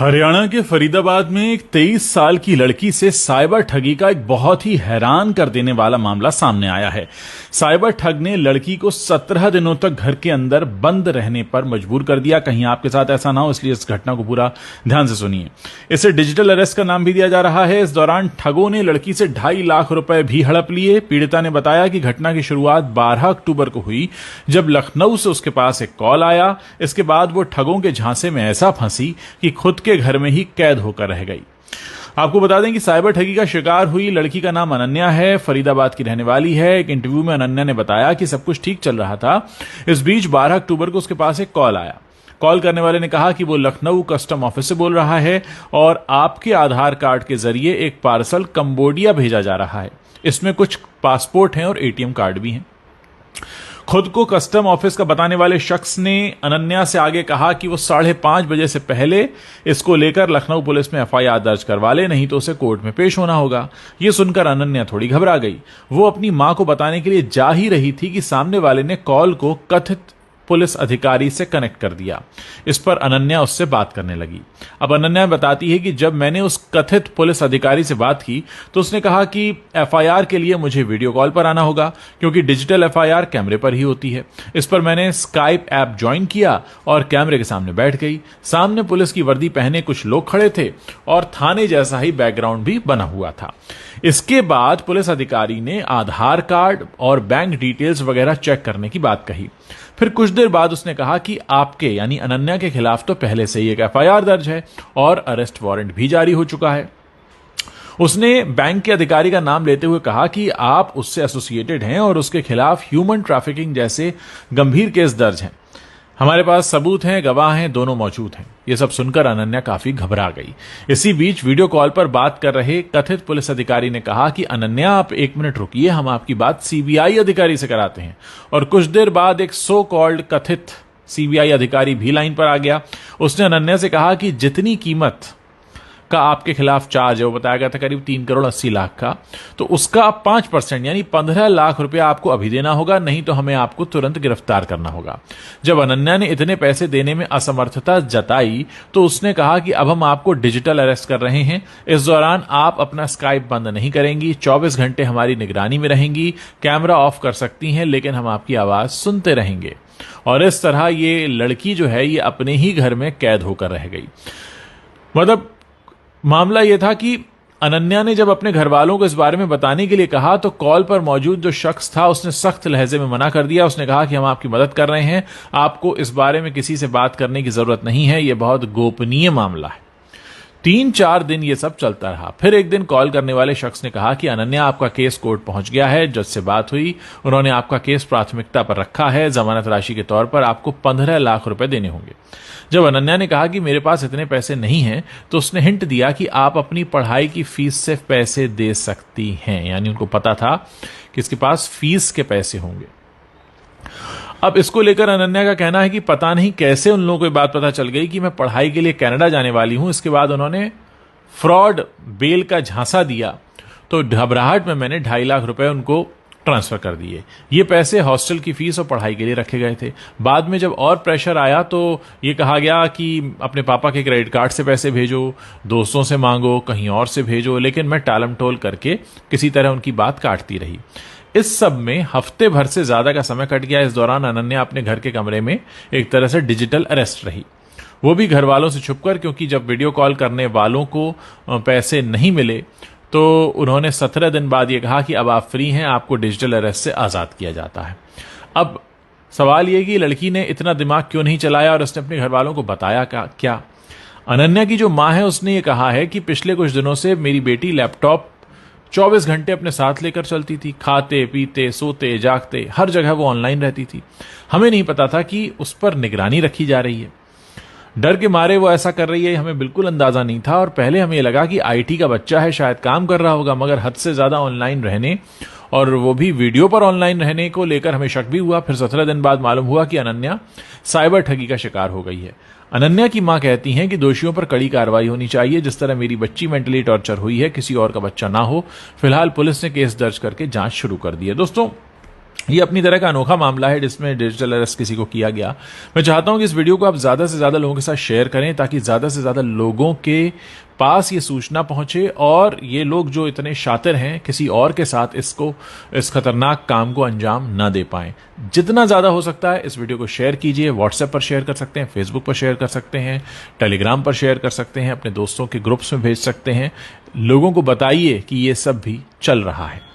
हरियाणा के फरीदाबाद में एक 23 साल की लड़की से साइबर ठगी का एक बहुत ही हैरान कर देने वाला मामला सामने आया है। साइबर ठग ने लड़की को 17 दिनों तक घर के अंदर बंद रहने पर मजबूर कर दिया। कहीं आपके साथ ऐसा ना हो, इसलिए इस घटना को पूरा ध्यान से सुनिए। इसे डिजिटल अरेस्ट का नाम भी दिया जा रहा है। इस दौरान ठगों ने लड़की से 2.5 लाख रुपए भी हड़प लिए। पीड़िता ने बताया कि घटना की शुरुआत 12 अक्टूबर को हुई, जब लखनऊ से उसके पास एक कॉल आया। इसके बाद वो ठगों के झांसे में ऐसा फंसी कि खुद के घर में ही कैद होकर रह गई। आपको बता दें कि साइबर ठगी का शिकार हुई लड़की का नाम अनन्या है, फरीदाबाद की रहने वाली है। एक इंटरव्यू में अनन्या ने बताया कि सब कुछ ठीक चल रहा था। इस बीच 12 अक्टूबर को उसके पास एक कॉल आया। कॉल करने वाले ने कहा कि वो लखनऊ कस्टम ऑफिस से बोल रहा है और आपके आधार कार्ड के जरिए एक पार्सल कंबोडिया भेजा जा रहा है। इसमें कुछ पासपोर्ट हैं और एटीएम कार्ड भी हैं। खुद को कस्टम ऑफिस का बताने वाले शख्स ने अनन्या से आगे कहा कि वो 5:30 बजे से पहले इसको लेकर लखनऊ पुलिस में एफआईआर दर्ज करवा ले, नहीं तो उसे कोर्ट में पेश होना होगा। ये सुनकर अनन्या थोड़ी घबरा गई। वो अपनी मां को बताने के लिए जा ही रही थी कि सामने वाले ने कॉल को कथित पुलिस अधिकारी से कनेक्ट कर दिया। इस पर अनन्या उससे बात करने लगी। अब अनन्या बताती है कि जब मैंने उस कथित पुलिस अधिकारी से बात की तो उसने कहा कि एफआईआर के लिए मुझे वीडियो कॉल पर आना होगा, क्योंकि डिजिटल एफआईआर कैमरे पर ही होती है। इस पर मैंने स्काइप ऐप ज्वाइन किया और कैमरे के सामने बैठ गई। सामने पुलिस की वर्दी पहने कुछ लोग खड़े थे और थाने जैसा ही बैकग्राउंड भी बना हुआ था। इसके बाद पुलिस अधिकारी ने आधार कार्ड और बैंक डिटेल्स वगैरह चेक करने की बात कही। फिर कुछ देर बाद उसने कहा कि आपके यानी अनन्या के खिलाफ तो पहले से ही एक एफआईआर दर्ज है और अरेस्ट वारंट भी जारी हो चुका है। उसने बैंक के अधिकारी का नाम लेते हुए कहा कि आप उससे एसोसिएटेड हैं और उसके खिलाफ ह्यूमन ट्रैफिकिंग जैसे गंभीर केस दर्ज हैं। हमारे पास सबूत हैं, गवाह हैं, दोनों मौजूद हैं। यह सब सुनकर अनन्या काफी घबरा गई। इसी बीच वीडियो कॉल पर बात कर रहे कथित पुलिस अधिकारी ने कहा कि अनन्या, आप 1 मिनट रुकिए, हम आपकी बात सीबीआई अधिकारी से कराते हैं। और कुछ देर बाद एक सो कॉल्ड कथित सीबीआई अधिकारी भी लाइन पर आ गया। उसने अनन्या से कहा कि जितनी कीमत का आपके खिलाफ चार्ज है, वो बताया गया था करीब 3 करोड़ 80 लाख का, तो उसका 5% यानी 15 लाख रुपया आपको अभी देना होगा, नहीं तो हमें आपको तुरंत गिरफ्तार करना होगा। जब अनन्या ने इतने पैसे देने में असमर्थता जताई तो उसने कहा कि अब हम आपको डिजिटल अरेस्ट कर रहे हैं। इस दौरान आप अपना स्काइप बंद नहीं करेंगी, 24 घंटे हमारी निगरानी में रहेंगी, कैमरा ऑफ कर सकती हैं, लेकिन हम आपकी आवाज सुनते रहेंगे। और इस तरह ये लड़की जो है ये अपने ही घर में कैद होकर रह गई। मतलब मामला यह था कि अनन्या ने जब अपने घर वालों को इस बारे में बताने के लिए कहा तो कॉल पर मौजूद जो शख्स था उसने सख्त लहजे में मना कर दिया। उसने कहा कि हम आपकी मदद कर रहे हैं, आपको इस बारे में किसी से बात करने की जरूरत नहीं है, यह बहुत गोपनीय मामला है। 3-4 दिन ये सब चलता रहा। फिर एक दिन कॉल करने वाले शख्स ने कहा कि अनन्या, आपका केस कोर्ट पहुंच गया है, जज से बात हुई, उन्होंने आपका केस प्राथमिकता पर रखा है, जमानत राशि के तौर पर आपको 15 लाख रुपए देने होंगे। जब अनन्या ने कहा कि मेरे पास इतने पैसे नहीं हैं, तो उसने हिंट दिया कि आप अपनी पढ़ाई की फीस से पैसे दे सकती हैं, यानी उनको पता था कि इसके पास फीस के पैसे होंगे। अब इसको लेकर अनन्या का कहना है कि पता नहीं कैसे उन लोगों को ये बात पता चल गई कि मैं पढ़ाई के लिए कनाडा जाने वाली हूं। इसके बाद उन्होंने फ्रॉड बेल का झांसा दिया, तो घबराहट में मैंने 2.5 लाख रुपए उनको ट्रांसफर कर दिए। ये पैसे हॉस्टल की फीस और पढ़ाई के लिए रखे गए थे। बाद में जब और प्रेशर आया तो ये कहा गया कि अपने पापा के क्रेडिट कार्ड से पैसे भेजो, दोस्तों से मांगो, कहीं और से भेजो, लेकिन मैं टालम टोल करके किसी तरह उनकी बात काटती रही। इस सब में हफ्ते भर से ज्यादा का समय कट गया। इस दौरान अनन्या अपने घर के कमरे में एक तरह से डिजिटल अरेस्ट रही, वो भी घर वालों से छुपकर, क्योंकि जब वीडियो कॉल करने वालों को पैसे नहीं मिले तो उन्होंने 17 दिन बाद ये कहा कि अब आप फ्री हैं, आपको डिजिटल अरेस्ट से आजाद किया जाता है। अब सवाल ये कि लड़की ने इतना दिमाग क्यों नहीं चलाया और उसने अपने घर वालों को बताया क्या? अनन्या की जो मां है उसने ये कहा है कि पिछले कुछ दिनों से मेरी बेटी लैपटॉप 24 घंटे अपने साथ लेकर चलती थी, खाते पीते सोते जागते हर जगह वो ऑनलाइन रहती थी। हमें नहीं पता था कि उस पर निगरानी रखी जा रही है। डर के मारे वो ऐसा कर रही है, हमें बिल्कुल अंदाजा नहीं था। और पहले हमें लगा कि आईटी का बच्चा है, शायद काम कर रहा होगा, मगर हद से ज्यादा ऑनलाइन रहने और वो भी वीडियो पर ऑनलाइन रहने को लेकर हमें शक भी हुआ। फिर 17 दिन बाद मालूम हुआ कि अनन्या साइबर ठगी का शिकार हो गई है। अनन्या की मां कहती हैं कि दोषियों पर कड़ी कार्रवाई होनी चाहिए। जिस तरह मेरी बच्ची मेंटली टॉर्चर हुई है, किसी और का बच्चा ना हो। फिलहाल पुलिस ने केस दर्ज करके जांच शुरू कर दी है। दोस्तों, ये अपनी तरह का अनोखा मामला है जिसमें डिजिटल अरेस्ट किसी को किया गया। मैं चाहता हूं कि इस वीडियो को आप ज्यादा से ज्यादा लोगों के साथ शेयर करें ताकि ज्यादा से ज्यादा लोगों के पास ये सूचना पहुंचे और ये लोग जो इतने शातिर हैं किसी और के साथ इस खतरनाक काम को अंजाम ना दे पाएं। जितना ज्यादा हो सकता है इस वीडियो को शेयर कीजिए। व्हाट्सएप पर शेयर कर सकते हैं, फेसबुक पर शेयर कर सकते हैं, टेलीग्राम पर शेयर कर सकते हैं, अपने दोस्तों के ग्रुप्स में भेज सकते हैं। लोगों को बताइए कि ये सब भी चल रहा है।